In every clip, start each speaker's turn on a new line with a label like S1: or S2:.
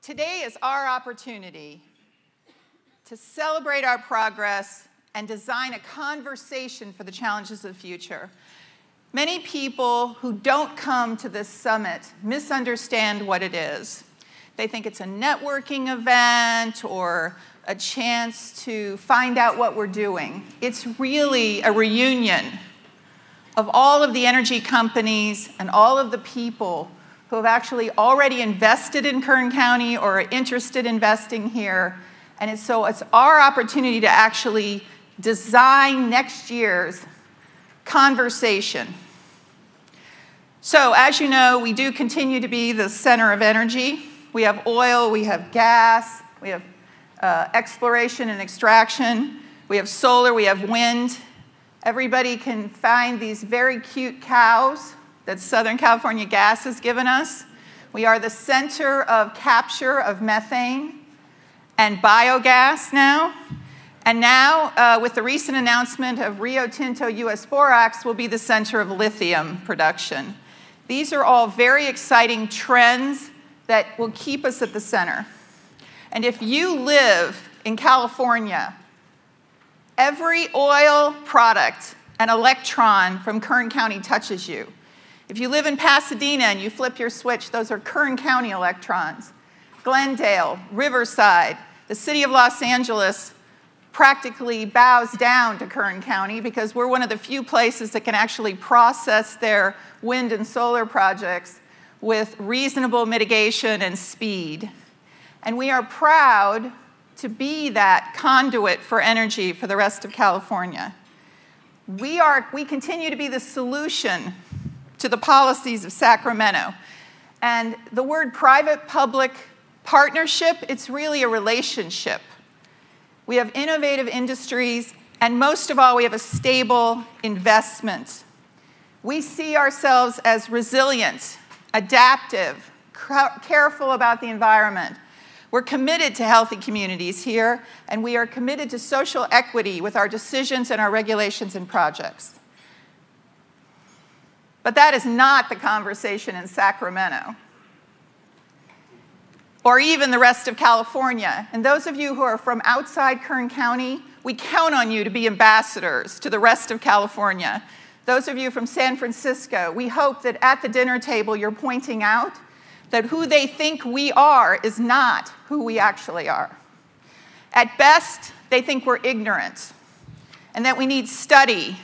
S1: Today is our opportunity to celebrate our progress and design a conversation for the challenges of the future. Many people who don't come to this summit misunderstand what it is. They think it's a networking event or a chance to find out what we're doing. It's really a reunion of all of the energy companies and all of the people who have actually already invested in Kern County or are interested in investing here. And so it's our opportunity to actually design next year's conversation. So as you know, we do continue to be the center of energy. We have oil, we have gas, we have exploration and extraction, we have solar, we have wind. Everybody can find these very cute cows that Southern California Gas has given us. We are the center of capture of methane and biogas now. And now, with the recent announcement of Rio Tinto US Borax, we'll be the center of lithium production. These are all very exciting trends that will keep us at the center. And if you live in California, every oil product and electron from Kern County touches you. If you live in Pasadena and you flip your switch, those are Kern County electrons. Glendale, Riverside, the city of Los Angeles practically bows down to Kern County because we're one of the few places that can actually process their wind and solar projects with reasonable mitigation and speed. And we are proud to be that conduit for energy for the rest of California. We continue to be the solution to the policies of Sacramento. And the word private-public partnership, it's really a relationship. We have innovative industries, and most of all, we have a stable investment. We see ourselves as resilient, adaptive, careful about the environment. We're committed to healthy communities here, and we are committed to social equity with our decisions and our regulations and projects. But that is not the conversation in Sacramento, or even the rest of California. And those of you who are from outside Kern County, we count on you to be ambassadors to the rest of California. Those of you from San Francisco, we hope that at the dinner table you're pointing out that who they think we are is not who we actually are. At best, they think we're ignorant and that we need study.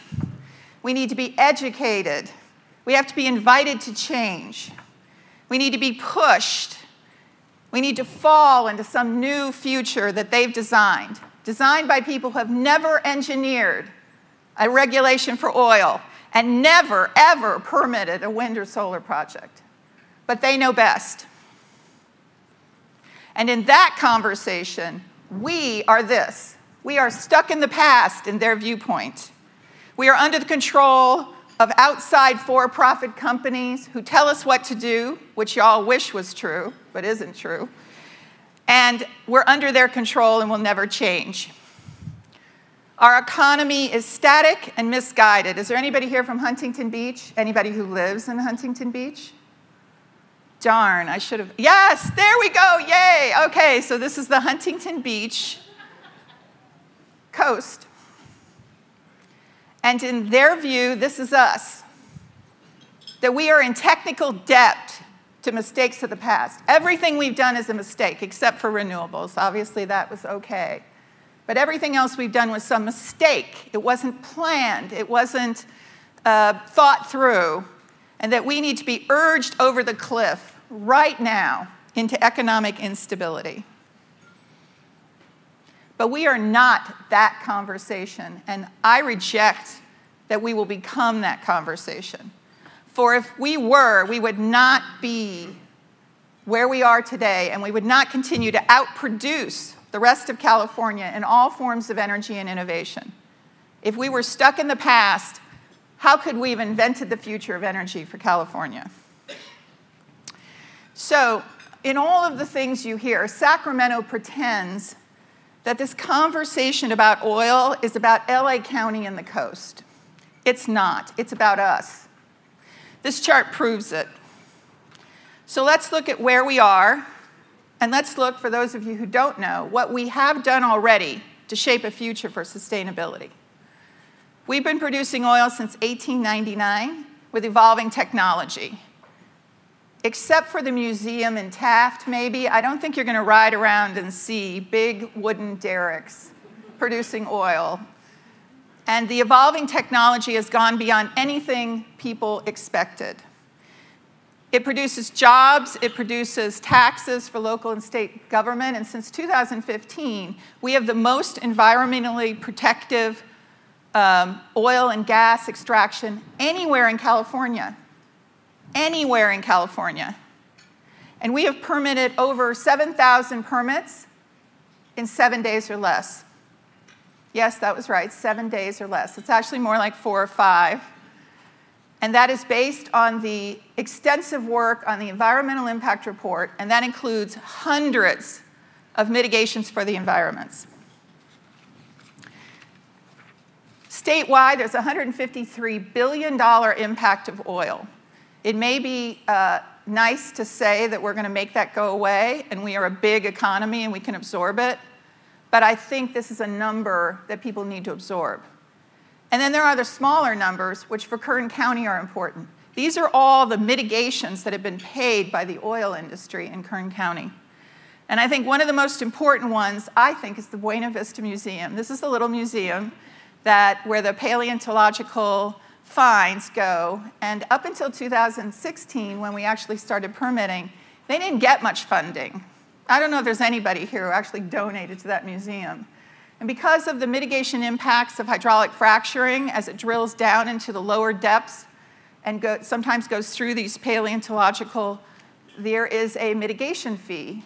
S1: We need to be educated. We have to be invited to change. We need to be pushed. We need to fall into some new future that they've designed by people who have never engineered a regulation for oil and never, ever permitted a wind or solar project. But they know best. And in that conversation, we are this. We are stuck in the past in their viewpoint. We are under the control of outside for-profit companies who tell us what to do, which y'all wish was true, but isn't true. And we're under their control and will never change. Our economy is static and misguided. Is there anybody here from Huntington Beach? Anybody who lives in Huntington Beach? Darn, I should have. Yes, there we go, yay. Okay, so this is the Huntington Beach coast. And in their view, this is us. That we are in technical debt to mistakes of the past. Everything we've done is a mistake, except for renewables. Obviously, that was okay. But everything else we've done was some mistake. It wasn't planned. It wasn't thought through. And that we need to be urged over the cliff right now into economic instability. But we are not that conversation, and I reject that we will become that conversation. For if we were, we would not be where we are today, and we would not continue to outproduce the rest of California in all forms of energy and innovation. If we were stuck in the past, how could we have invented the future of energy for California? So, in all of the things you hear, Sacramento pretends that this conversation about oil is about LA County and the coast. It's not. It's about us. This chart proves it. So let's look at where we are And let's look, for those of you who don't know, what we have done already to shape a future for sustainability. We've been producing oil since 1899 with evolving technology. Except for the museum in Taft, maybe, I don't think you're going to ride around and see big wooden derricks producing oil. And the evolving technology has gone beyond anything people expected. It produces jobs, it produces taxes for local and state government, and since 2015, we have the most environmentally protective oil and gas extraction anywhere in California. Anywhere in California. And we have permitted over 7,000 permits in 7 days or less. Yes, that was right, 7 days or less. It's actually more like 4 or 5. And that is based on the extensive work on the environmental impact report, and that includes hundreds of mitigations for the environments. Statewide, there's a $153 billion impact of oil. It may be nice to say that we're going to make that go away, and we are a big economy and we can absorb it, but I think this is a number that people need to absorb. And then there are the smaller numbers, which for Kern County are important. These are all the mitigations that have been paid by the oil industry in Kern County. And I think one of the most important ones, I think, is the Buena Vista Museum. This is the little museum where the paleontological finds go. And up until 2016, when we actually started permitting, they didn't get much funding. I don't know if there's anybody here who actually donated to that museum. And because of the mitigation impacts of hydraulic fracturing as it drills down into the lower depths and sometimes goes through these paleontological, there is a mitigation fee.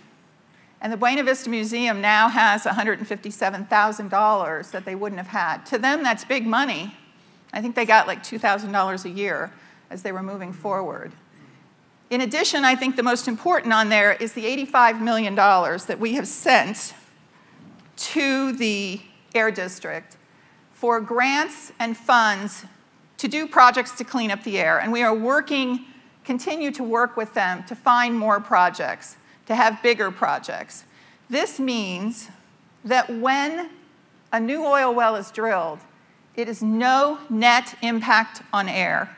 S1: And the Buena Vista Museum now has $157,000 that they wouldn't have had. To them, that's big money. I think they got like $2,000 a year as they were moving forward. In addition, I think the most important on there is the $85 million that we have sent to the Air District for grants and funds to do projects to clean up the air. And we are continue to work with them to find more projects, to have bigger projects. This means that when a new oil well is drilled, it is no net impact on air.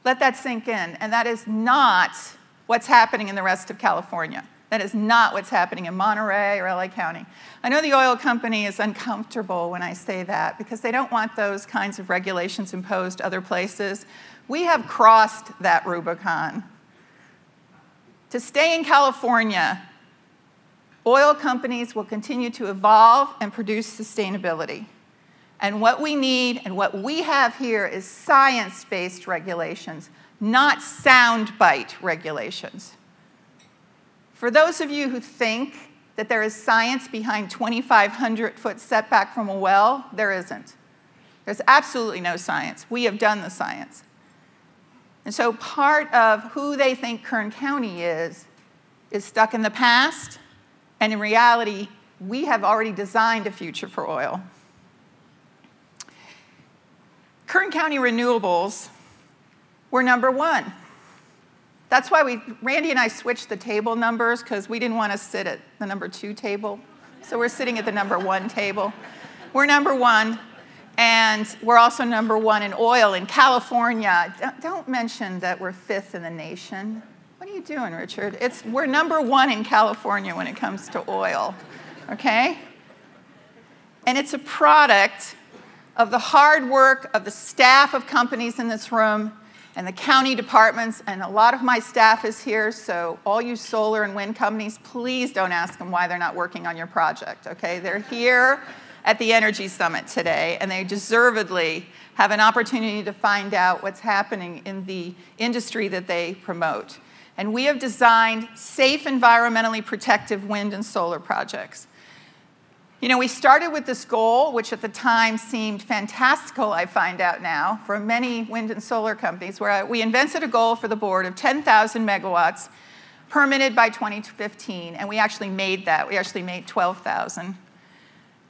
S1: Let that sink in. And that is not what's happening in the rest of California. That is not what's happening in Monterey or LA County. I know the oil company is uncomfortable when I say that because they don't want those kinds of regulations imposed other places. We have crossed that Rubicon. To stay in California, oil companies will continue to evolve and produce sustainability. And what we need and what we have here is science-based regulations, not soundbite regulations. For those of you who think that there is science behind 2,500-foot setback from a well, there isn't. There's absolutely no science. We have done the science. And so part of who they think Kern County is stuck in the past, and in reality, we have already designed a future for oil. Kern County renewables were #1. That's why Randy and I switched the table numbers because we didn't want to sit at the #2 table. So we're sitting at the #1 table. We're #1, and we're also #1 in oil in California. Don't mention that we're 5th in the nation. What are you doing, Richard? We're #1 in California when it comes to oil, okay? And it's a product of the hard work of the staff of companies in this room and the county departments, and a lot of my staff is here, so all you solar and wind companies, please don't ask them why they're not working on your project, okay? They're here at the Energy Summit today, and they deservedly have an opportunity to find out what's happening in the industry that they promote. And we have designed safe, environmentally protective wind and solar projects. You know, we started with this goal, which at the time seemed fantastical, I find out now, for many wind and solar companies, where we invented a goal for the board of 10,000 megawatts permitted by 2015, and we actually made that. We actually made 12,000.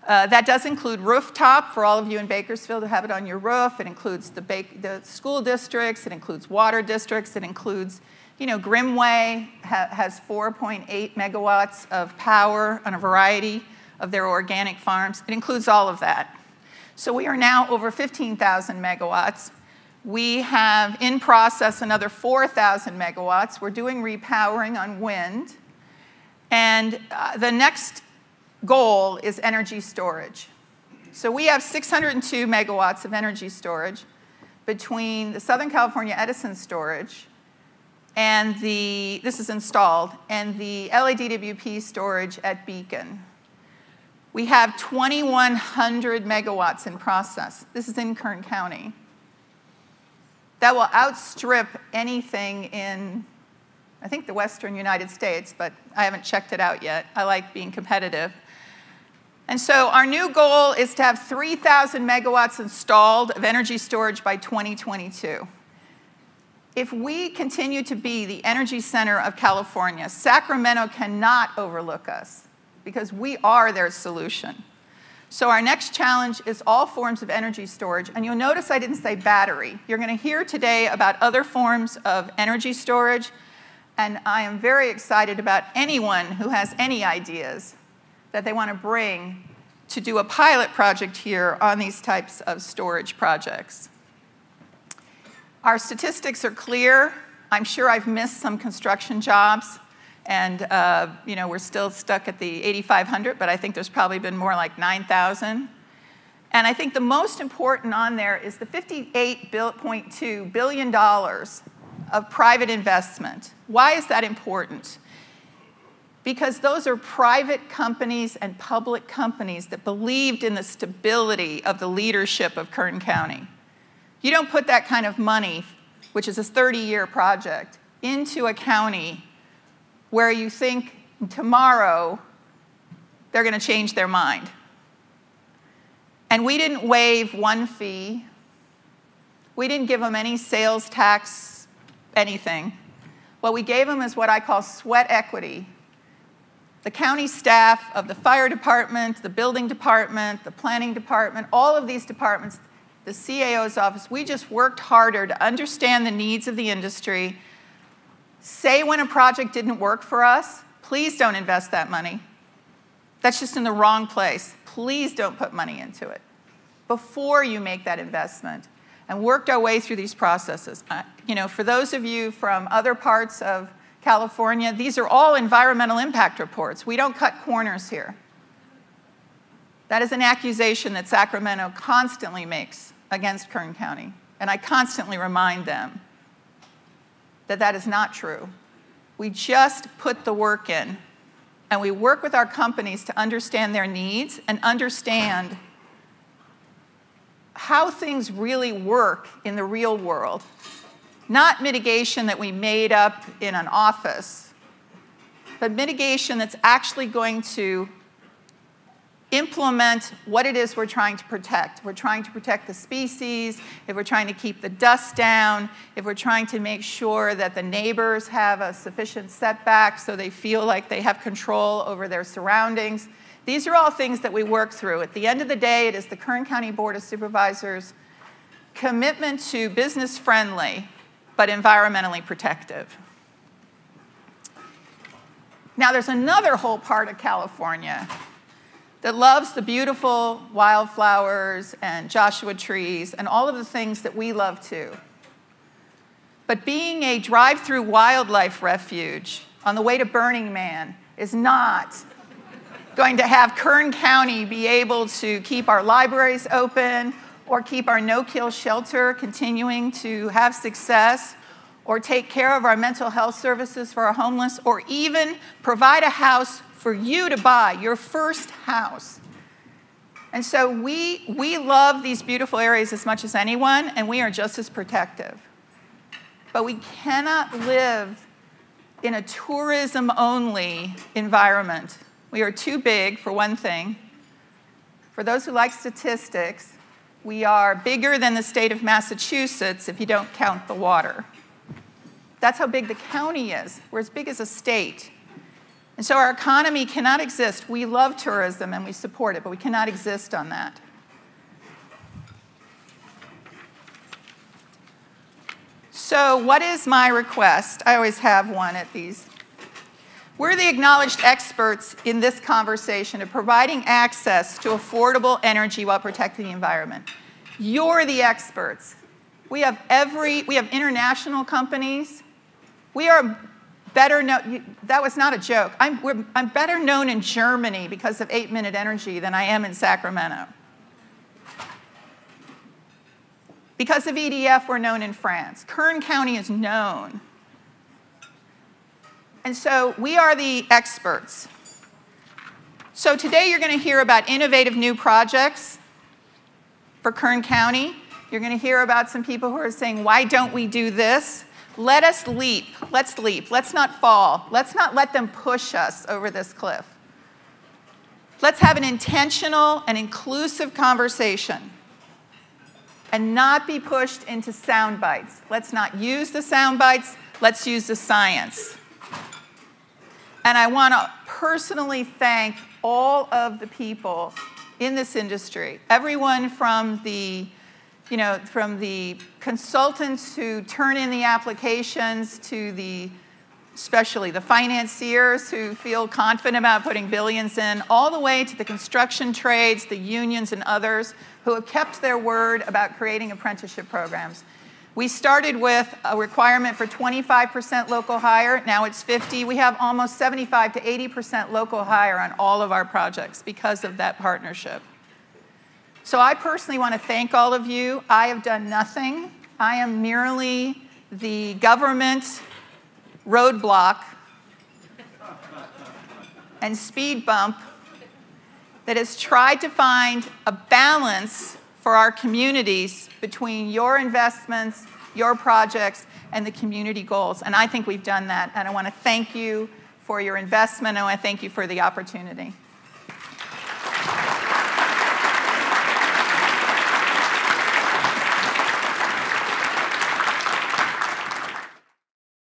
S1: That does include rooftop for all of you in Bakersfield to have it on your roof. It includes the school districts. It includes water districts. It includes Grimway has 4.8 megawatts of power on a variety of their organic farms. It includes all of that. So we are now over 15,000 megawatts. We have in process another 4,000 megawatts. We're doing repowering on wind. And the next goal is energy storage. So we have 602 megawatts of energy storage between the Southern California Edison storage and this is installed, and the LADWP storage at Beacon. We have 2,100 megawatts in process. This is in Kern County. That will outstrip anything in, I think, the western United States, but I haven't checked it out yet. I like being competitive. And so our new goal is to have 3,000 megawatts installed of energy storage by 2022. If we continue to be the energy center of California, Sacramento cannot overlook us because we are their solution. So our next challenge is all forms of energy storage. And you'll notice I didn't say battery. You're going to hear today about other forms of energy storage. And I am very excited about anyone who has any ideas that they want to bring to do a pilot project here on these types of storage projects. Our statistics are clear. I'm sure I've missed some construction jobs. And we're still stuck at the 8,500, but I think there's probably been more like 9,000. And I think the most important on there is the $58.2 billion of private investment. Why is that important? Because those are private companies and public companies that believed in the stability of the leadership of Kern County. You don't put that kind of money, which is a 30-year project, into a county where you think tomorrow they're going to change their mind. And we didn't waive one fee. We didn't give them any sales tax, anything. What we gave them is what I call sweat equity. The county staff of the fire department, the building department, the planning department, all of these departments, the CAO's office, we just worked harder to understand the needs of the industry. Say when a project didn't work for us, please don't invest that money. That's just in the wrong place. Please don't put money into it before you make that investment. And worked our way through these processes. For those of you from other parts of California, these are all environmental impact reports. We don't cut corners here. That is an accusation that Sacramento constantly makes against Kern County. And I constantly remind them that that is not true. We just put the work in, and we work with our companies to understand their needs and understand how things really work in the real world. Not mitigation that we made up in an office, but mitigation that's actually going to implement what it is we're trying to protect. We're trying to protect the species, if we're trying to keep the dust down, if we're trying to make sure that the neighbors have a sufficient setback so they feel like they have control over their surroundings. These are all things that we work through. At the end of the day, it is the Kern County Board of Supervisors' commitment to business-friendly but environmentally protective. Now, there's another whole part of California that loves the beautiful wildflowers and Joshua trees and all of the things that we love too. But being a drive-through wildlife refuge on the way to Burning Man is not going to have Kern County be able to keep our libraries open or keep our no-kill shelter continuing to have success or take care of our mental health services for our homeless or even provide a house for you to buy, your first house. And so we love these beautiful areas as much as anyone, and we are just as protective. But we cannot live in a tourism-only environment. We are too big, for one thing. For those who like statistics, we are bigger than the state of Massachusetts if you don't count the water. That's how big the county is. We're as big as a state. And so our economy cannot exist. We love tourism and we support it, but we cannot exist on that. So what is my request? I always have one at these. We're the acknowledged experts in this conversation of providing access to affordable energy while protecting the environment. You're the experts. We have international companies. We are better known, that was not a joke. I'm better known in Germany because of 8-Minute Energy than I am in Sacramento. Because of EDF, we're known in France. Kern County is known. And so we are the experts. So today you're going to hear about innovative new projects for Kern County. You're going to hear about some people who are saying, why don't we do this? Let us leap. Let's leap. Let's not fall. Let's not let them push us over this cliff. Let's have an intentional and inclusive conversation and not be pushed into sound bites. Let's not use the sound bites. Let's use the science. And I want to personally thank all of the people in this industry, everyone from the consultants who turn in the applications to especially the financiers who feel confident about putting billions in, all the way to the construction trades, the unions and others who have kept their word about creating apprenticeship programs. We started with a requirement for 25% local hire. Now it's 50. We have almost 75 to 80% local hire on all of our projects because of that partnership. So I personally want to thank all of you. I have done nothing. I am merely the government roadblock and speed bump that has tried to find a balance for our communities between your investments, your projects, and the community goals. And I think we've done that. And I want to thank you for your investment, and I want to thank you for the opportunity.